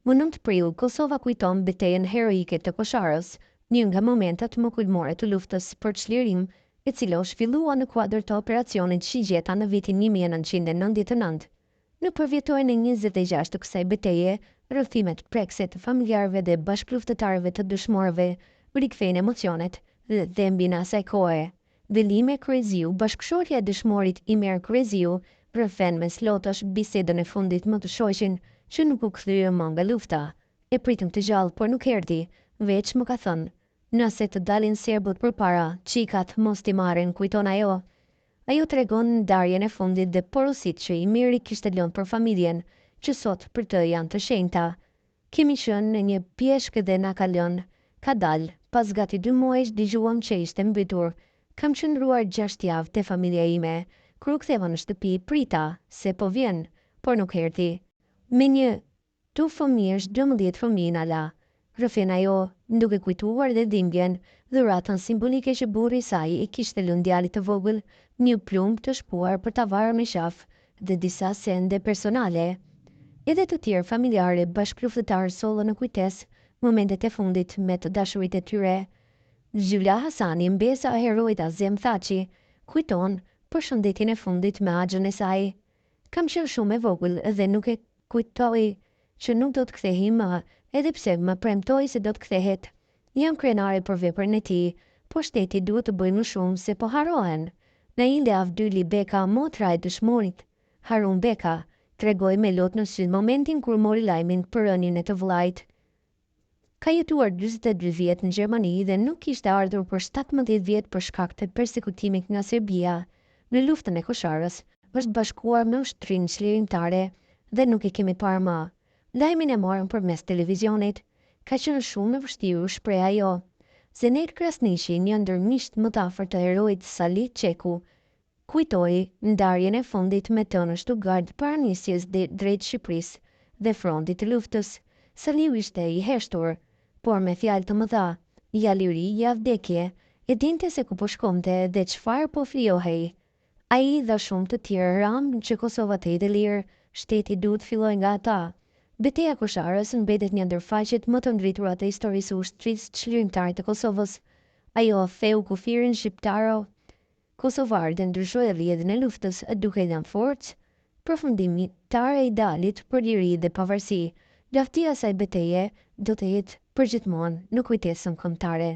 Më 9 prill, Kosova kujton betejën heroike të Kosharës, një nga momentet më kulmore të luftës për çlirim, e cila u zhvillua në kuadër të operacionit Shigjeta në vitin 1999. Në përvjetojën e 26 të kësaj beteje, rrëfimet prekse të familjarëve dhe bashkëluftëtarëve të dëshmorëve rikthejnë emocionet dhe dhembin e asaj kohe. Velime Kreziu, bashkëshortja e dëshmorit Imer Kreziu, rrëfen mes lotash bisedën e fundit më të shoqin që nuk u kthye më nga lufta. E pritëm të gjallë, por nuk erdhi, veç më ka thënë. Nëse të dalin serbët përpara, qikat mos t'i marrin, kujton ajo. Ajo tregon ndarjen e fundit dhe porosit që Imeri kishte lënë për familjen, që sot për të janë të shenjta. Kemi qenë në një pjeshkë dhe na ka lënë. Ka dalë, pas gati 2 muajsh dëgjuam që ishte mbytur. Kam qëndruar 6 javë te familja ime. Kur u ktheva në shtëpi, prita se po vjen, por nuk erdhi. Me një tu fëmijësh 12 fëmijë na la. Rrëfen ajo, duke kujtuar dhe dhimbjen, dhuratën simbolike që burri i saj i kishte lënë djalit të vogël, një plumb të shpuar për ta varur me qaf dhe disa sende personale. Edhe të tjerë familjarë bashkëluftëtarë sollën në kujtes momentet e fundit me të dashurit e tyre. Gjula Hasani, mbesa e heroit Azem Thaçi, kujton për shëndetin e fundit me axhën e saj. Kam qenë shumë e vogël dhe nuk e kujtoj që nuk do të kthehej më, edhe pse më premtoi se do të kthehet. Jam krenare për veprën e tij, po shteti duhet të bëjë më shumë se po harrohen. Naila Avdyli Beka, motra e dëshmorit Harun Beka, tregoi me lot në sy momentin kur mori lajmin për rënien e të vllajt. Ka jetuar 42 vjet në Gjermani dhe nuk kishte ardhur për 17 vjet për shkak të përsekutimit nga Serbia. Në luftën e Kosharës është bashkuar me ushtrinë çlirimtare dhe nuk e kemi parë më. Lajmin e morëm përmes televizionit. Ka qenë shumë e vështirë, shpreh ajo. Zenet Krasniqi, një ndër miqtë më të afërt të heroit Salih Çeku, kujtoi ndarjen e fundit me të në Stuttgart para nisjes drejt Shqipërisë dhe frontit të luftës. Saliu ishte i heshtur, por me fjalë të mëdha. Ja liri, ja vdekje, e dinte se ku po shkonte dhe çfarë po flijohej. Ai dha shumë të tjerë ramë që Kosova të jetë e lirë, shteti duhet filloj nga ata. Beteja Kosharës mbetet një ndër faqet më të ngritura të historisë së ushtrisë çlirimtare të Kosovës. Ajo theu kufirin shqiptaro kosovar dhe ndryshoi rrjedhin e luftës duke dhënë forcë përfundimitare e idealit për liri dhe pavarësi. Laftia e asaj beteje do të jetë përgjithmonë në kujtesën kombëtare.